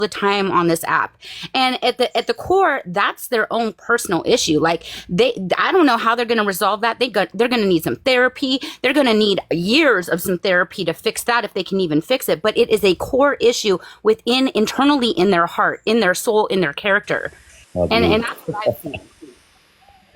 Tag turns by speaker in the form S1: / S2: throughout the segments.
S1: the time on this app. And at the core, that's their own personal issue. Like I don't know how they're going to resolve that. They're going to need some therapy. They're going to need years of some therapy to fix that, if they can even fix it. But it is a core issue within, internally, in their heart, in their soul, in their character. And that's what I've seen.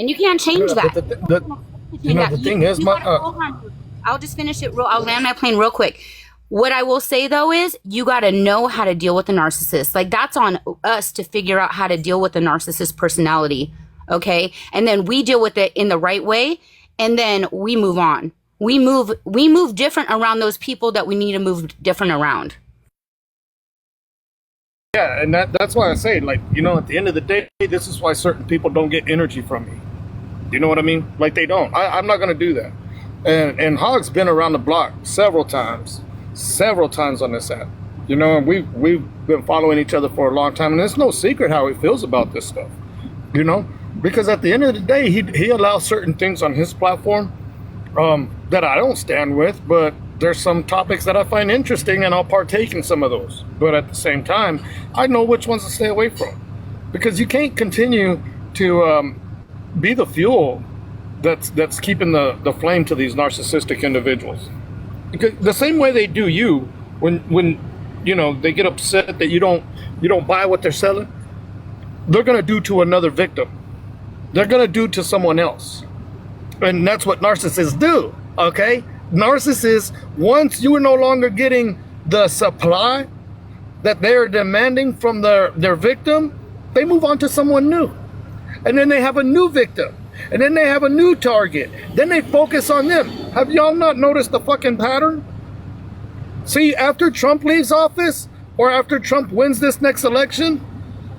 S1: And you can't change that.
S2: The thing is,
S1: I'll just finish it I'll land my plane real quick. What I will say, though, is you got to know how to deal with the narcissist. Like, that's on us to figure out how to deal with the narcissist personality. Okay. And then we deal with it in the right way. And then we move on. We move different around those people that we need to move different around.
S2: Yeah. And that's why I say, like, you know, at the end of the day, this is why certain people don't get energy from me. You know what I mean? Like, they don't. I'm not going to do that. And Hog's been around the block several times on this app, you know, and we've been following each other for a long time, and it's no secret how he feels about this stuff, you know, because at the end of the day, he allows certain things on his platform that I don't stand with, but there's some topics that I find interesting, and I'll partake in some of those. But at the same time, I know which ones to stay away from, because you can't continue to be the fuel that's keeping the flame to these narcissistic individuals. Because the same way they do you when you know they get upset that you don't buy what they're selling, they're gonna do to another victim. They're gonna do to someone else. And that's what narcissists do. Okay? Narcissists, once you are no longer getting the supply that they're demanding from their victim, they move on to someone new. And then they have a new victim. And then they have a new target. Then they focus on them. Have y'all not noticed the fucking pattern? See, after Trump leaves office, or after Trump wins this next election,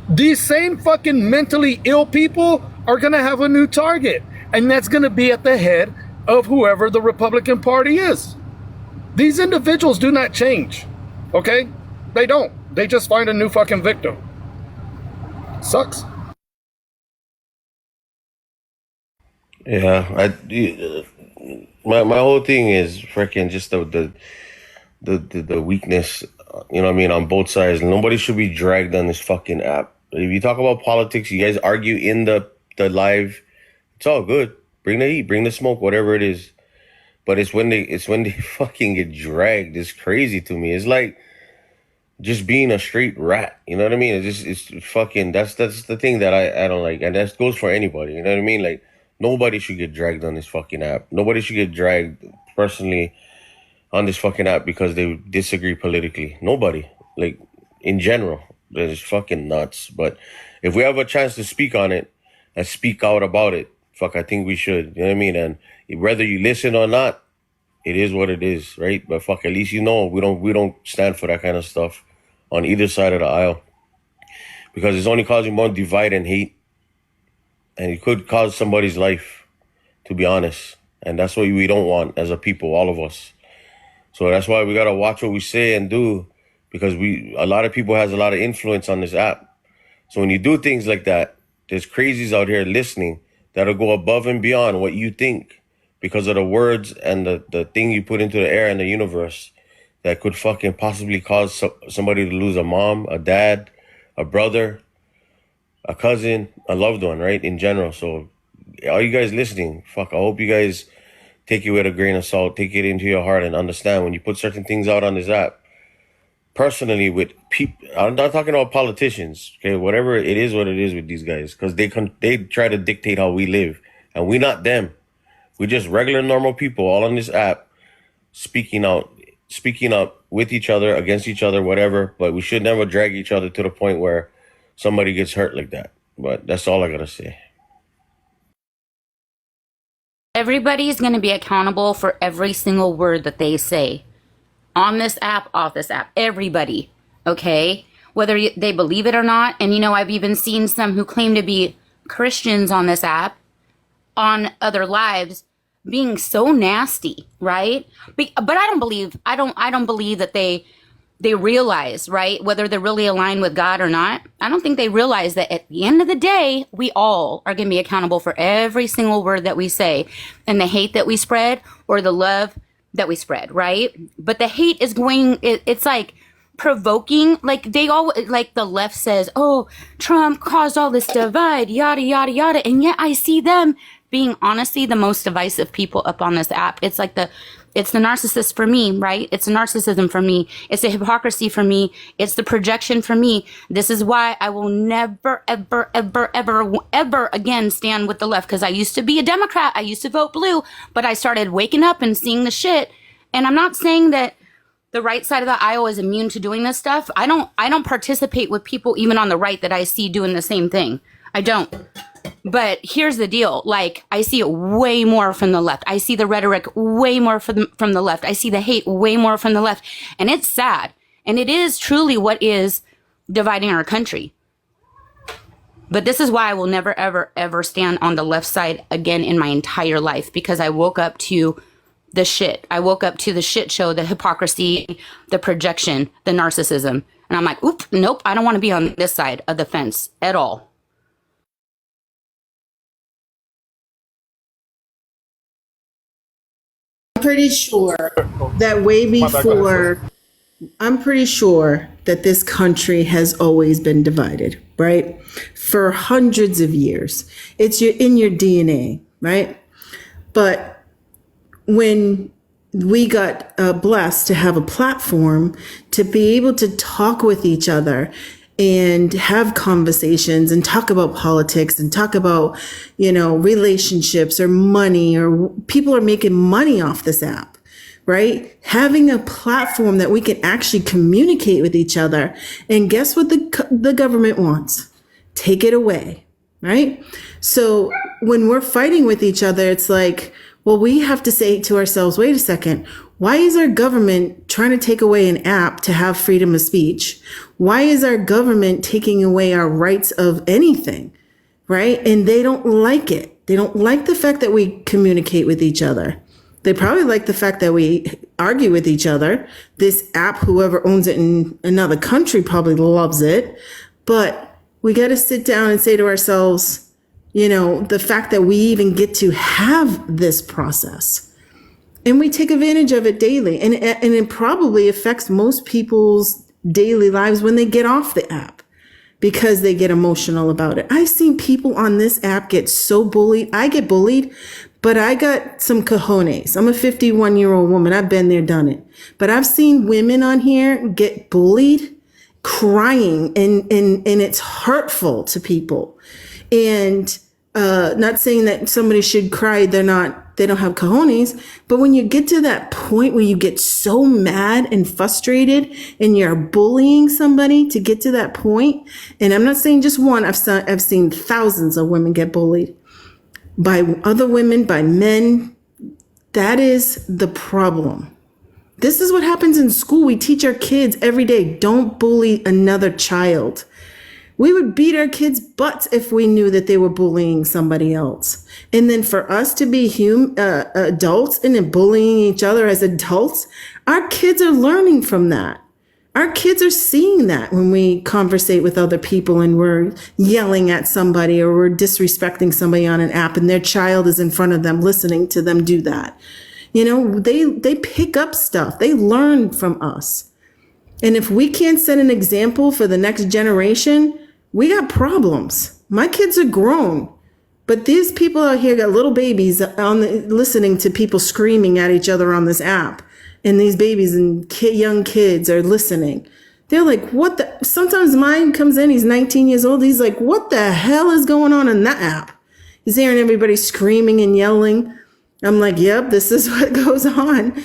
S2: these same fucking mentally ill people are gonna have a new target. And that's gonna be at the head of whoever the Republican Party is. These individuals do not change, okay? They don't. They just find a new fucking victim. Sucks.
S3: Yeah, my whole thing is freaking just the weakness, you know what I mean, on both sides. Nobody should be dragged on this fucking app. If you talk about politics, you guys argue in the live, it's all good. Bring the heat, bring the smoke, whatever it is. But it's when they fucking get dragged. It's crazy to me. It's like just being a straight rat. You know what I mean? It's fucking, that's the thing that I don't like. And that goes for anybody. You know what I mean? Like, nobody should get dragged on this fucking app. Nobody should get dragged personally on this fucking app because they disagree politically. Nobody. Like, in general. They're just fucking nuts. But if we have a chance to speak on it and speak out about it, fuck, I think we should. You know what I mean? And whether you listen or not, it is what it is, right? But fuck, at least you know we don't stand for that kind of stuff on either side of the aisle. Because it's only causing more divide and hate. And it could cause somebody's life, to be honest. And that's what we don't want as a people, all of us. So that's why we got to watch what we say and do, because a lot of people has a lot of influence on this app. So when you do things like that, there's crazies out here listening that'll go above and beyond what you think because of the words and the thing you put into the air and the universe that could fucking possibly cause somebody to lose a mom, a dad, a brother, a cousin, a loved one, right? In general. So all you guys listening, fuck, I hope you guys take it with a grain of salt, take it into your heart and understand when you put certain things out on this app, personally with people, I'm not talking about politicians, okay? Whatever it is, what it is with these guys, because they try to dictate how we live, and we not them. We just regular, normal people all on this app, speaking up with each other, against each other, whatever. But we should never drag each other to the point where somebody gets hurt like that. But that's all I gotta say.
S1: Everybody's going to be accountable for every single word that they say on this app, off this app. Everybody, okay? Whether they believe it or not. And, you know, I've even seen some who claim to be Christians on this app, on other lives, being so nasty, right? But I don't believe that they realize, right, whether they're really aligned with God or not. I don't think they realize that at the end of the day, we all are going to be accountable for every single word that we say, and the hate that we spread or the love that we spread, right? But the hate is it's like provoking, like they all, like the left says, oh, Trump caused all this divide, yada yada yada, and yet I see them being honestly the most divisive people up on this app. It's the narcissist for me, right? It's the narcissism for me. It's the hypocrisy for me. It's the projection for me. This is why I will never, ever, ever, ever, ever again stand with the left, because I used to be a Democrat. I used to vote blue, but I started waking up and seeing the shit. And I'm not saying that the right side of the aisle is immune to doing this stuff. I don't participate with people even on the right that I see doing the same thing. I don't. But here's the deal. Like, I see it way more from the left. I see the rhetoric way more from the left. I see the hate way more from the left. And it's sad. And it is truly what is dividing our country. But this is why I will never, ever, ever stand on the left side again in my entire life, because I woke up to the shit. I woke up to the shit show, the hypocrisy, the projection, the narcissism. And I'm like, oop, nope, I don't want to be on this side of the fence at all.
S4: Pretty sure that way before, I'm pretty sure that this country has always been divided, right? For hundreds of years. It's in your DNA, right? But when we got blessed to have a platform to be able to talk with each other and have conversations and talk about politics and talk about, relationships or money, or people are making money off this app, right? Having a platform that we can actually communicate with each other. And guess what the government wants? Take it away, right? So when we're fighting with each other, it's like, well, we have to say to ourselves, wait a second, why is our government trying to take away an app to have freedom of speech? Why is our government taking away our rights of anything, right? And they don't like it. They don't like the fact that we communicate with each other. They probably like the fact that we argue with each other. This app, whoever owns it in another country probably loves it. But we got to sit down and say to ourselves, the fact that we even get to have this process, and we take advantage of it daily. And it probably affects most people's daily lives when they get off the app, because they get emotional about it. I've seen people on this app get so bullied. I get bullied, but I got some cojones. I'm a 51-year-old woman. I've been there, done it. But I've seen women on here get bullied, crying, and it's hurtful to people. And not saying that somebody should cry, they don't have cojones, but when you get to that point where you get so mad and frustrated and you're bullying somebody to get to that point, and I'm not saying just one, I've seen thousands of women get bullied by other women, by men. That is the problem. This is what happens in school. We teach our kids every day, don't bully another child. We would beat our kids' butts if we knew that they were bullying somebody else. And then for us to be adults and then bullying each other as adults, our kids are learning from that. Our kids are seeing that when we conversate with other people and we're yelling at somebody or we're disrespecting somebody on an app and their child is in front of them listening to them do that. They pick up stuff. They learn from us. And if we can't set an example for the next generation, we got problems. My kids are grown, but these people out here got little babies listening to people screaming at each other on this app. And these babies and young kids are listening. They're like, what the? Sometimes mine comes in, he's 19 years old. He's like, what the hell is going on in that app? He's hearing everybody screaming and yelling. I'm like, yep, this is what goes on.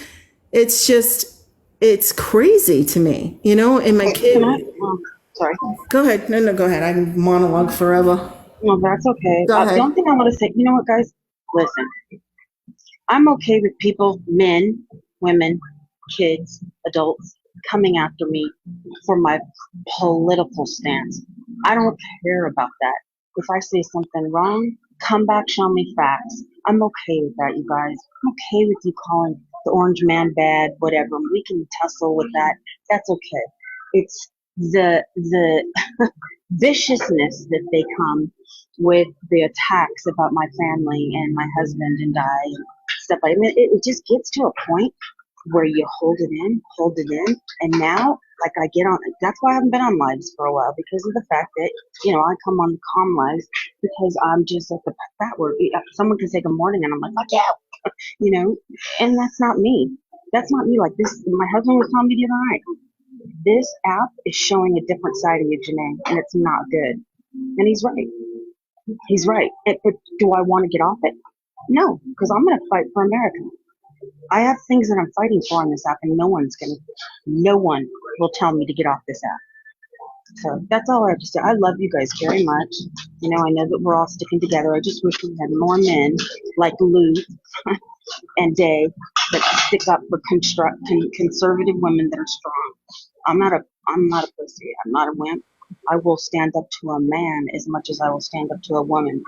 S4: It's just, it's crazy to me, and my kid.
S5: Sorry.
S4: Go ahead. No, go ahead. I can monologue forever.
S5: No, that's okay.
S4: Go ahead.
S5: The only thing I want to say, you know what, guys? Listen, I'm okay with people, men, women, kids, adults, coming after me for my political stance. I don't care about that. If I say something wrong, come back, show me facts. I'm okay with that, you guys. I'm okay with you calling the orange man bad, whatever. We can tussle with that. That's okay. It's the viciousness that they come with, the attacks about my family and my husband and I and stuff like that. I mean, it just gets to a point where you hold it in, and now Like I get on, that's why I haven't been on lives for a while, because of the fact that, I come on the calm lives because I'm just at the that word. Someone can say good morning and I'm like, fuck yeah, and that's not me. That's not me. Like this, my husband was telling me the other night, this app is showing a different side of you, Janae, and it's not good. And he's right. He's right. But do I want to get off it? No, because I'm going to fight for America. I have things that I'm fighting for on this app, and no one will tell me to get off this app. So that's all I have to say. I love you guys very much. I know that we're all sticking together. I just wish we had more men like Lou and Day that stick up for conservative women that are strong. I'm not a pussy. I'm not a wimp. I will stand up to a man as much as I will stand up to a woman.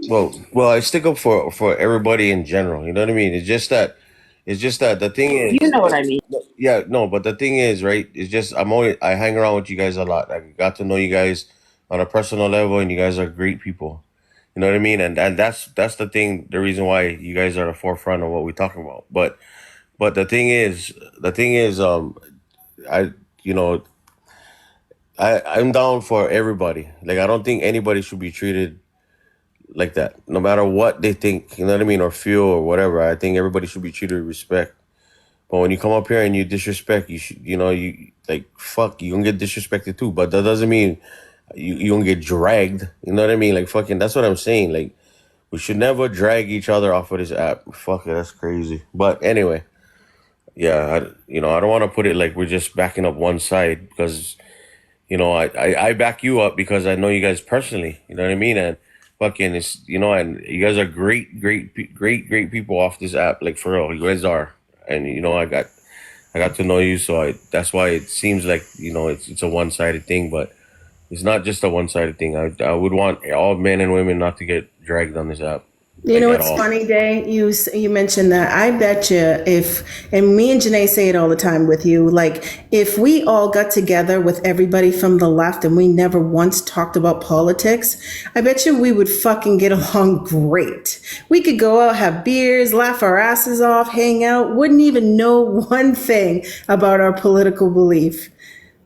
S3: Well, I stick up for everybody in general. You know what I mean? It's just that the thing is,
S5: You know what I mean.
S3: yeah, no, but the thing is, right? It's just I hang around with you guys a lot. I got to know you guys on a personal level, and you guys are great people. You know what I mean? And that's the thing, the reason why you guys are at the forefront of what we're talking about. But the thing is, I you know I'm down for everybody. Like I don't think anybody should be treated like that, no matter what they think. You know what I mean, or feel or whatever. I think everybody should be treated with respect. But when you come up here and you disrespect, you like fuck, you gonna get disrespected too. But that doesn't mean you gonna get dragged. You know what I mean? Like fucking, that's what I'm saying. Like we should never drag each other off of this app. Fuck it, that's crazy. But anyway, yeah, I don't want to put it like we're just backing up one side because I back you up because I know you guys personally. You know what I mean? And fucking, and you guys are great people off this app. Like for real, you guys are. And I got to know you, so that's why it seems like it's a one-sided thing, but it's not just a one-sided thing. I would want all men and women not to get dragged on this app.
S4: You know,
S3: Like, at
S4: it's
S3: all.
S4: funny, Day. You mentioned that. I bet you and me and Janae say it all the time with you, like if we all got together with everybody from the left and we never once talked about politics, I bet you we would fucking get along great. We could go out, have beers, laugh our asses off, hang out, wouldn't even know one thing about our political belief.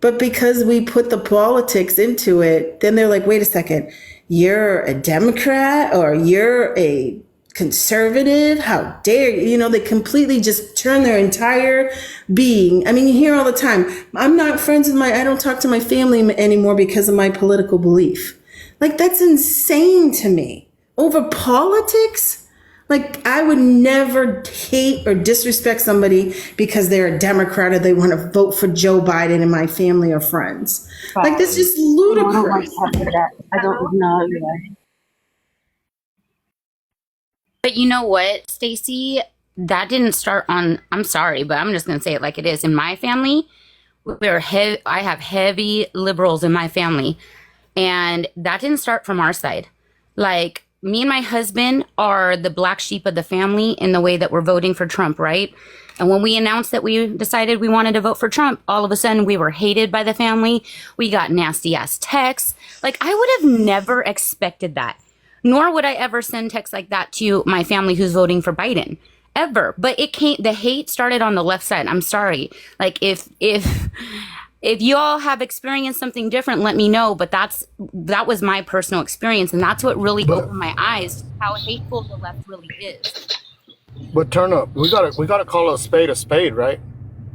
S4: But because we put the politics into it, then they're like, wait a second, you're a Democrat or you're a conservative? How dare you? They completely just turn their entire being. I mean, you hear all the time, I'm not friends with I don't talk to my family anymore because of my political belief. Like, that's insane to me. Over politics? Like, I would never hate or disrespect somebody because they're a Democrat or they want to vote for Joe Biden in my family or friends. Like, this is ludicrous.
S5: I don't like having that. I don't know.
S1: But you know what, Stacey? That didn't start on, I'm sorry, but I'm just going to say it like it is. In my family, I have heavy liberals in my family. And that didn't start from our side. Like, me and my husband are the black sheep of the family in the way that we're voting for Trump, right? And when we announced that we decided we wanted to vote for Trump, all of a sudden we were hated by the family. We got nasty ass texts. Like, I would have never expected that. Nor would I ever send texts like that to my family who's voting for Biden. Ever. But the hate started on the left side. I'm sorry. Like, if you all have experienced something different, let me know. But that was my personal experience, and that's what really opened my eyes to how hateful the left really is.
S2: But turn up, we gotta call a spade, right?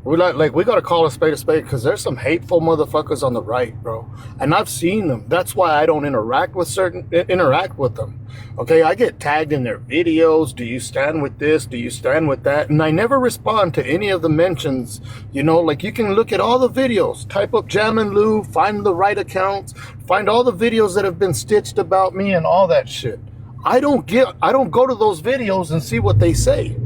S2: We gotta call a spade because there's some hateful motherfuckers on the right, bro, and I've seen them. That's why I don't interact with them. Okay, I get tagged in their videos. Do you stand with this? Do you stand with that? And I never respond to any of the mentions. Like you can look at all the videos, type up Jam and Lou, find the right accounts, find all the videos that have been stitched about me and all that shit. I don't go to those videos and see what they say.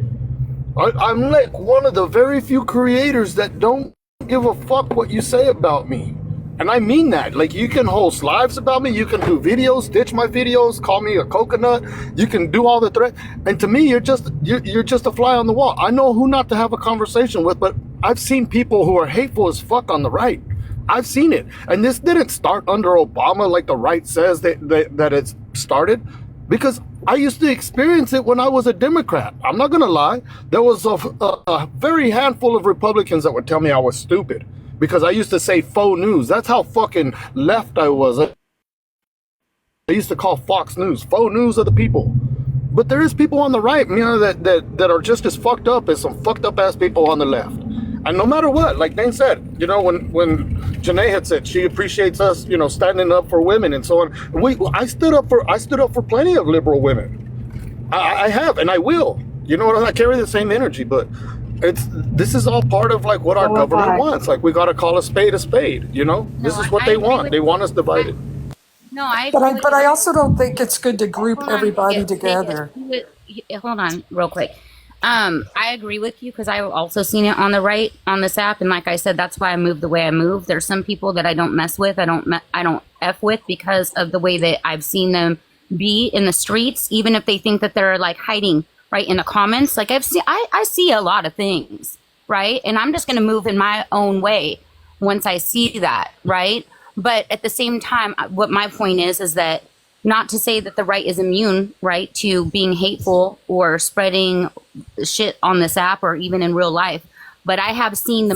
S2: I'm like one of the very few creators that don't give a fuck what you say about me. And I mean that. Like, you can host lives about me, you can do videos, ditch my videos, call me a coconut, you can do all the threat. And to me, you're just a fly on the wall. I know who not to have a conversation with, but I've seen people who are hateful as fuck on the right. I've seen it. And this didn't start under Obama like the right says that it's started. Because I used to experience it when I was a Democrat. I'm not going to lie. There was a very handful of Republicans that would tell me I was stupid because I used to say faux news. That's how fucking left I was. I used to call Fox News faux news of the people. But there is people on the right, you know, that are just as fucked up as some fucked up ass people on the left. And no matter what, like Dane said, you know, when Janae had said she appreciates us, you know, standing up for women and so on. I stood up for plenty of liberal women. I have, and I will. You know what? I carry the same energy, but this is all part of like what our government wants. Like we got to call a spade, you know? This is what they want. They want us divided.
S1: No, I
S6: But I also don't think it's good to group everybody together.
S1: Hold on, real quick. I agree with you because I've also seen it on the right on this app, and like I said, that's why I move the way I move. There's some people that I don't mess with. I don't f with because of the way that I've seen them be in the streets, even if they think that they're like hiding right in the comments. Like I see a lot of things, right, and I'm just gonna move in my own way once I see that, right. But at the same time, what my point is that not to say that the right is immune, right, to being hateful or spreading shit on this app or even in real life. But I have seen the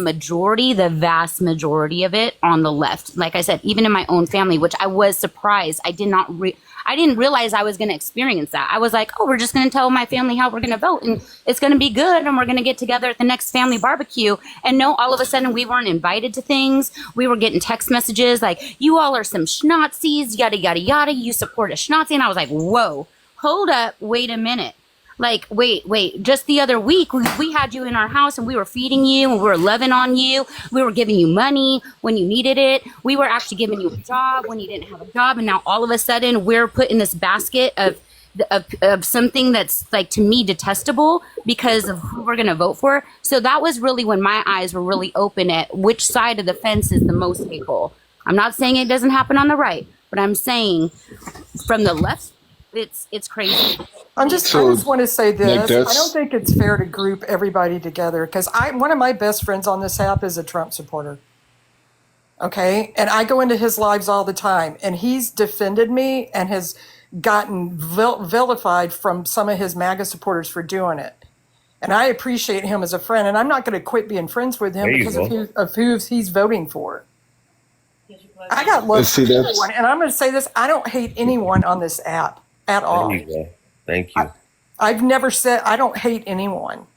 S1: vast majority of it on the left. Like I said, even in my own family, which I was surprised. I didn't realize I was going to experience that. I was like, oh, we're just going to tell my family how we're going to vote and it's going to be good and we're going to get together at the next family barbecue. And no, all of a sudden we weren't invited to things. We were getting text messages like, you all are some schnazis, yada, yada, yada. You support a schnazi. And I was like, whoa, hold up, wait a minute. Like, wait, just the other week, we had you in our house and we were feeding you and we were loving on you. We were giving you money when you needed it. We were actually giving you a job when you didn't have a job. And now all of a sudden we're put in this basket of something that's like, to me, detestable because of who we're going to vote for. So that was really when my eyes were really open at which side of the fence is the most hateful. I'm not saying it doesn't happen on the right, but I'm saying from the left, it's crazy.
S6: I just want to say this. I don't think it's fair to group everybody together because one of my best friends on this app is a Trump supporter. Okay. And I go into his lives all the time and he's defended me and has gotten vilified from some of his MAGA supporters for doing it. And I appreciate him as a friend and I'm not going to quit being friends with him because of who he's voting for. I got love for everyone. And I'm going to say this. I don't hate anyone on this app at all.
S3: There you go. Thank you.
S6: I've never said I don't hate anyone.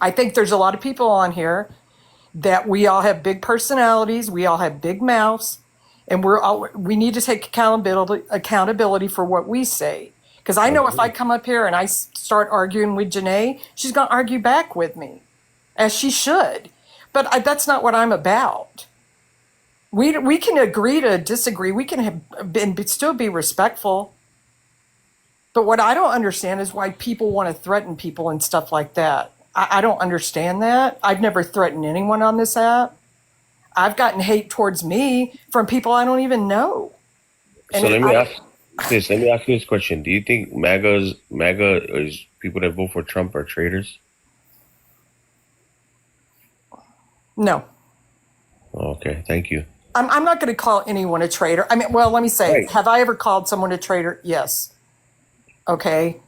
S6: I think there's a lot of people on here that we all have big personalities, we all have big mouths, and we need to take accountability for what we say. Because I know if I come up here and I start arguing with Janae, she's going to argue back with me, as she should. But that's not what I'm about. We can agree to disagree. We can still be respectful. But what I don't understand is why people want to threaten people and stuff like that. I don't understand that. I've never threatened anyone on this app. I've gotten hate towards me from people I don't even know. And
S3: so let me ask you this question. Do you think MAGA is people that vote for Trump are traitors?
S6: No.
S3: Okay, thank you.
S6: I'm not going to call anyone a traitor. I mean, well, let me say, Have I ever called someone a traitor? Yes. Okay.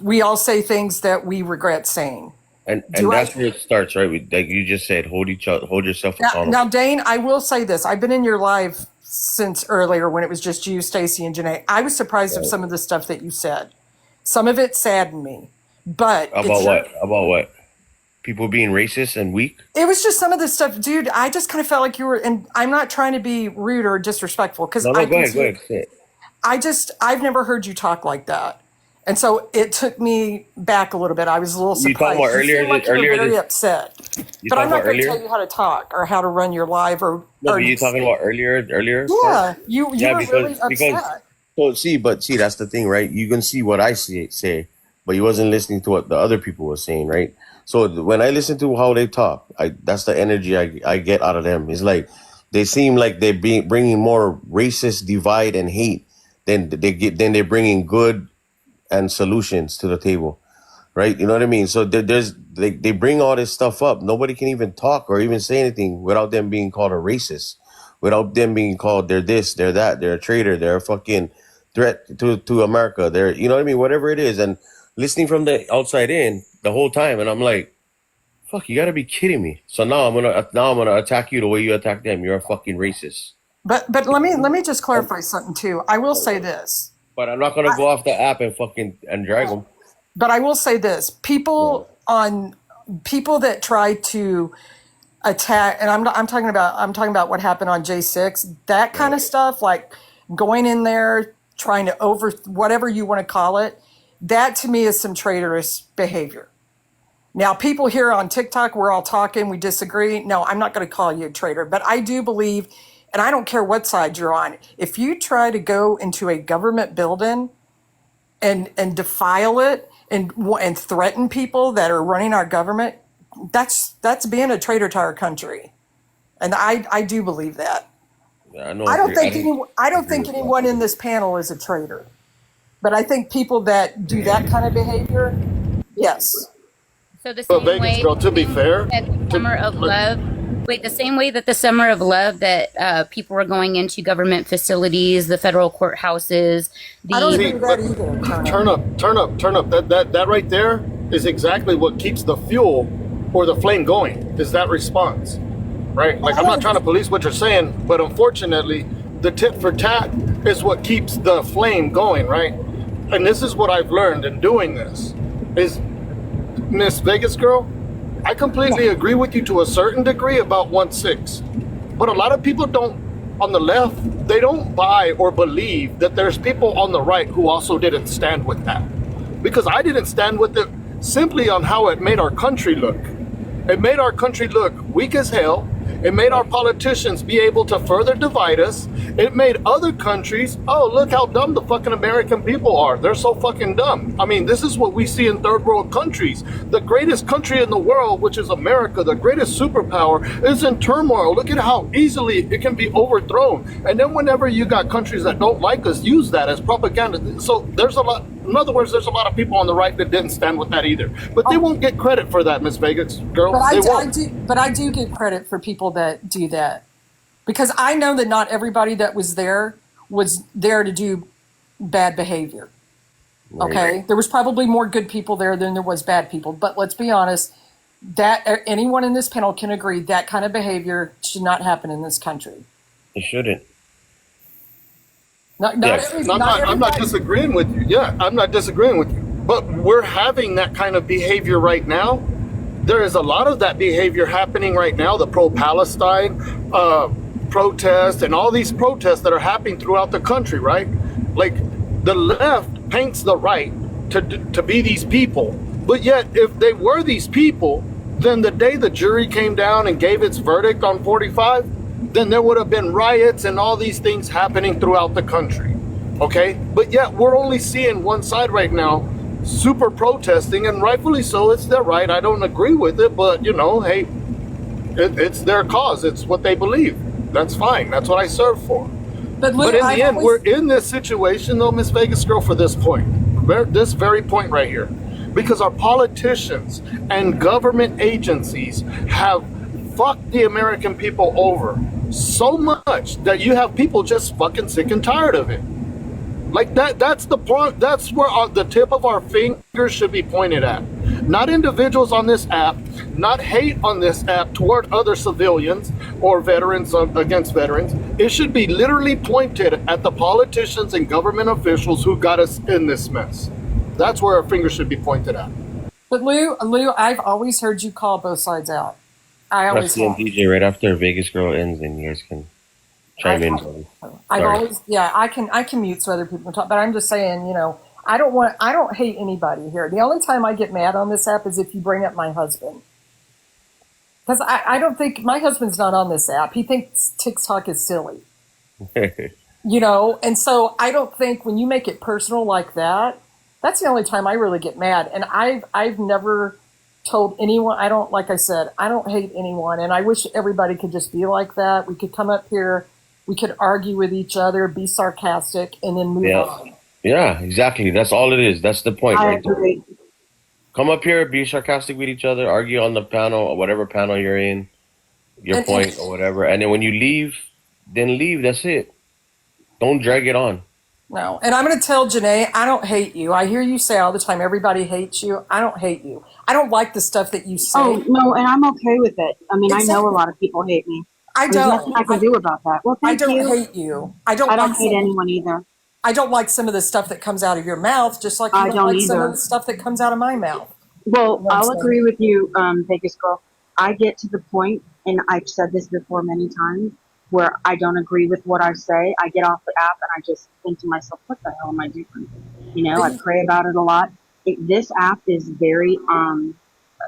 S6: We all say things that we regret saying.
S3: And that's where it starts, right? Like you just said, hold yourself accountable.
S6: Now, Dane, I will say this. I've been in your live since earlier when it was just you, Stacy, and Janae. I was surprised of some of the stuff that you said. Some of it saddened me. But
S3: About what? People being racist and weak?
S6: It was just some of the stuff, dude. I just kind of felt like you were, and I'm not trying to be rude or disrespectful because
S3: go ahead.
S6: I've never heard you talk like that. And so it took me back a little bit. I was a little surprised.
S3: You talking about earlier?
S6: You were very upset. But I'm not going to tell you how to talk or how to run your live or.
S3: No, but you talking about earlier?
S6: Yeah, you were really upset.
S3: See, that's the thing, right? You can see what I say, but you wasn't listening to what the other people were saying, right? So when I listen to how they talk, that's the energy I get out of them. It's like they seem like they're bringing more racist divide and hate than they're bringing good and solutions to the table, right? You know what I mean? So they bring all this stuff up. Nobody can even talk or even say anything without them being called a racist, without them being called they're this, they're that, they're a traitor, they're a fucking threat to America. They're, you know what I mean? Whatever it is. And listening from the outside in the whole time, and I'm like, Fuck, you gotta be kidding me. So now I'm gonna attack you the way you attack them. You're a fucking racist.
S6: But let me just clarify something too. I will say this.
S3: But I'm not gonna go off the app and fucking and drag them.
S6: But I will say this: people that try to attack, and I'm talking about what happened on J6. That kind of stuff, like going in there trying to over whatever you want to call it. That to me is some traitorous behavior. Now, people here on TikTok, we're all talking, we disagree. No, I'm not going to call you a traitor, but I do believe, and I don't care what side you're on, if you try to go into a government building and defile it and threaten people that are running our government, that's being a traitor to our country. And I do believe that.
S3: Yeah, I know.
S6: I don't think anyone in this panel is a traitor. But I think people that do that kind of behavior, yes.
S1: So the
S2: But
S1: same
S2: Vegas
S1: way,
S2: girl, to be fair,
S1: that the summer of love. Wait, the same way that the summer of love that people were going into government facilities, the federal courthouses.
S6: I don't
S1: The
S6: agree with that either.
S2: turn up. That right there is exactly what keeps the fuel or the flame going. Is that response, right? Like I'm not trying to police what you're saying, but unfortunately, the tit for tat is what keeps the flame going, right? And this is what I've learned in doing this: is Miss Vegas girl, I completely agree with you to a certain degree about 1/6, but a lot of people don't, on the left, they don't buy or believe that there's people on the right who also didn't stand with that. Because I didn't stand with it simply on how it made our country look. It made our country look weak as hell. It made our politicians be able to further divide us. It made other countries, oh, look how dumb the fucking American people are. They're so fucking dumb. I mean, this is what we see in third world countries. The greatest country in the world, which is America, the greatest superpower, is in turmoil. Look at how easily it can be overthrown. And then whenever you got countries that don't like us, use that as propaganda. So there's a lot, in other words, there's a lot of people on the right that didn't stand with that either. But they won't get credit for that, Miss Vegas girl.
S6: But I do get credit for people that do that, because I know that not everybody that was there to do bad behavior. Okay, there was probably more good people there than there was bad people. But let's be honest, that anyone in this panel can agree that kind of behavior should not happen in this country.
S3: It shouldn't.
S2: I'm not disagreeing with you. Yeah, I'm not disagreeing with you. But we're having that kind of behavior right now. There is a lot of that behavior happening right now, the pro-Palestine protest and all these protests that are happening throughout the country, right? Like the left paints the right to be these people. But yet, if they were these people, then the day the jury came down and gave its verdict on 45, then there would have been riots and all these things happening throughout the country, okay? But yet, we're only seeing one side right now, super protesting, and rightfully so. It's their right. I don't agree with it, but you know, hey, it's their cause. It's what they believe. That's fine. That's what I serve for. But in the end, we're in this situation, though, Miss Vegas girl, for this point, this very point right here, because our politicians and government agencies have fucked the American people over so much that you have people just fucking sick and tired of it. Like that's the point. That's where the tip of our fingers should be pointed at. Not individuals on this app, not hate on this app toward other civilians or veterans against veterans. It should be literally pointed at the politicians and government officials who got us in this mess. That's where our fingers should be pointed at.
S6: But Lou, I've always heard you call both sides out. I always
S3: have. DJ, right after Vegas girl ends, and you guys can chime in.
S6: I can mute so other people can talk, but I'm just saying, you know, I don't hate anybody here. The only time I get mad on this app is if you bring up my husband. Because I don't think, my husband's not on this app. He thinks TikTok is silly. You know, and so I don't think when you make it personal like that, that's the only time I really get mad. And I've never told anyone, like I said, I don't hate anyone. And I wish everybody could just be like that. We could come up here, we could argue with each other, be sarcastic, and then move on.
S3: Yeah, exactly. That's all it is. That's the point,
S5: I
S3: right
S5: agree.
S3: there. Come up here, be sarcastic with each other, argue on the panel or whatever panel you're in, your point or whatever. And then when you leave, then leave. That's it. Don't drag it on.
S6: No. And I'm going to tell Janae, I don't hate you. I hear you say all the time, everybody hates you. I don't hate you. I don't like the stuff that you say.
S5: Oh, no, and I'm okay with it. I mean, I know a
S6: Exactly.
S5: lot of people hate me.
S6: I
S5: There's nothing
S6: don't.
S5: I can do about that. Well,
S6: I
S5: thank
S6: don't
S5: you.
S6: hate you. I don't
S5: I
S6: like
S5: don't hate
S6: some,
S5: anyone either.
S6: I don't like some of the stuff that comes out of your mouth, just like you
S5: I
S6: don't
S5: don't
S6: like some of
S5: either.
S6: the stuff that comes out of my mouth.
S5: Well,
S6: You know what I'm
S5: I'll
S6: saying?
S5: agree with you, Vegas girl. I get to the point, and I've said this before many times, where I don't agree with what I say. I get off the app and I just think to myself, what the hell am I doing? You know,
S6: But
S5: I
S6: you,
S5: pray about it a lot. This app is very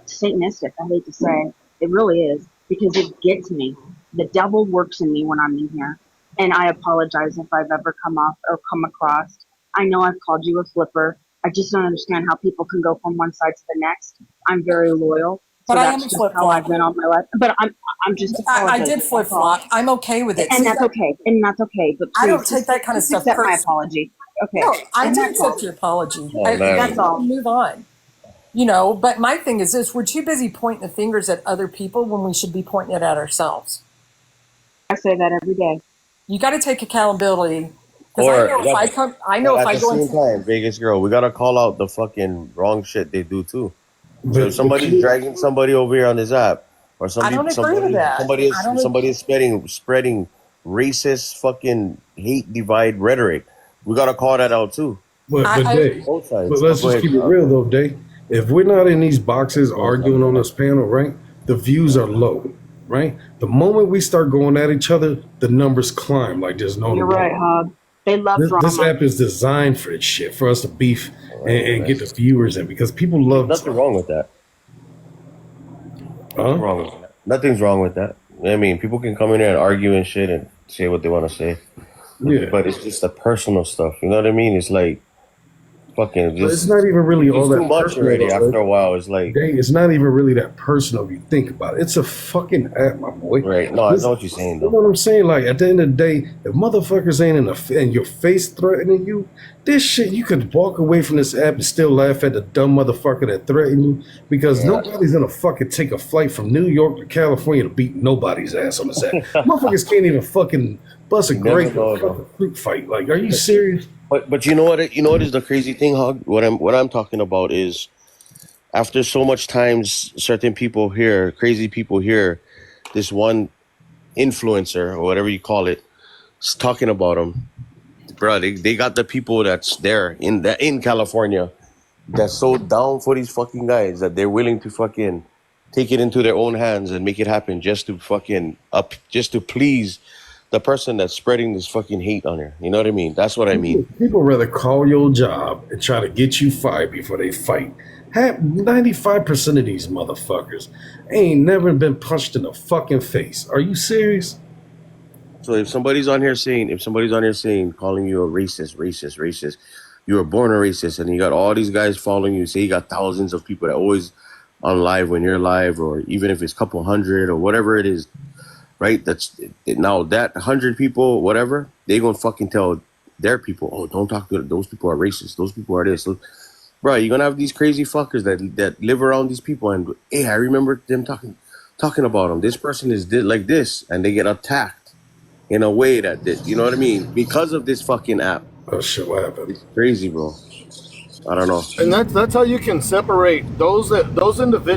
S5: Satanistic. I hate to say it really is because it gets me. The devil works in me when I'm in here, and I apologize if I've ever come off or come across. I know I've called you a flipper. I just don't understand how people can go from one side to the next. I'm very loyal,
S6: but
S5: so
S6: I am
S5: that's
S6: a
S5: just
S6: flip
S5: how I've
S6: flop.
S5: been all my life. But I'm just
S6: I did
S5: apologizing.
S6: flip
S5: That's all,
S6: flop. I'm okay with it.
S5: and
S6: See,
S5: that's okay. And that's okay. But
S6: I
S5: please,
S6: don't take that kind of
S5: just
S6: stuff
S5: accept my
S6: personally.
S5: apology. Okay,
S6: No, I
S5: and
S6: did
S5: that's all.
S6: accept your apology.
S3: Oh
S5: That's
S3: man.
S5: all.
S6: Move on. You know, but my thing is this: we're too busy pointing the fingers at other people when we should be pointing it at ourselves.
S5: I say that every day.
S6: You got to take accountability because I
S3: Or
S6: know if I come, I know
S3: but
S6: if
S3: at
S6: I
S3: the
S6: go
S3: same
S6: into,
S3: time, Vegas girl, we gotta call out the fucking wrong shit they do too. So if
S7: But
S3: somebody's dragging somebody over here on this app, or
S6: I don't agree with that. I don't.
S3: somebody is spreading racist fucking hate divide rhetoric, we gotta call that out too.
S6: I
S7: Day,
S3: Both
S7: but
S3: sides.
S7: let's
S3: Go
S7: just
S3: ahead,
S7: keep it
S3: Carl.
S7: real though, Day. If we're not in these boxes arguing on this panel, right? The views are low, right? The moment we start going at each other, the numbers climb like there's no
S5: You're right,
S7: tomorrow.
S5: Hub. They love
S7: This
S5: drama.
S7: app is designed for this shit, for us to beef and
S3: Man,
S7: get the viewers in because people
S3: there's
S7: love
S3: nothing
S7: drama.
S3: wrong with that. Nothing
S7: Huh?
S3: wrong with that. Nothing's wrong with that. I mean, people can come in here and argue and shit and say what they want to say,
S7: Yeah.
S3: but it's just the personal stuff. You know what I mean? It's like fucking
S7: But it's
S3: just
S7: not even really all
S3: it's too
S7: that
S3: much
S7: personal
S3: already.
S7: though.
S3: After a while, it's like
S7: Dang, it's not even really that personal if you think about it. It's a fucking app, my boy.
S3: right. No, I
S7: This,
S3: know what you're saying
S7: you
S3: though.
S7: know what I'm saying? Like at the end of the day, if motherfuckers ain't in your face threatening you, this shit you could walk away from this app and still laugh at the dumb motherfucker that threatened you because
S3: Yeah,
S7: nobody's gonna fucking take a flight from New York to California to beat nobody's ass on this app. Motherfuckers can't even fucking bust a
S3: you never
S7: grape in a
S3: know though.
S7: fucking fruit fight. Like, are you serious?
S3: But you know what? You know what is the crazy thing, Hug? What I'm talking about is after so much times, certain people here, crazy people here, this one influencer or whatever you call it, is talking about them, bro. They got the people that's there in California that's so down for these fucking guys that they're willing to fucking take it into their own hands and make it happen just to fucking up just to please the person that's spreading this fucking hate on her. You know what I mean? That's what I mean.
S7: People rather call your job and try to get you fired before they fight. 95% of these motherfuckers ain't never been punched in the fucking face. Are you serious?
S3: So if somebody's on here saying, calling you a racist, you were born a racist, and you got all these guys following you, say you got thousands of people that always on live when you're live, or even if it's a couple hundred or whatever it is, right? Now that 100 people, whatever, they gonna fucking tell their people, oh, don't talk to those people are racist, those people are this. Bro, you're gonna have these crazy fuckers that live around these people, and hey, I remember them talking about them. This person is like this, and they get attacked in a way you know what I mean? Because of this fucking app.
S7: Oh shit, what happened?
S3: It's crazy, bro. I don't know.
S2: And that's how you can separate those individuals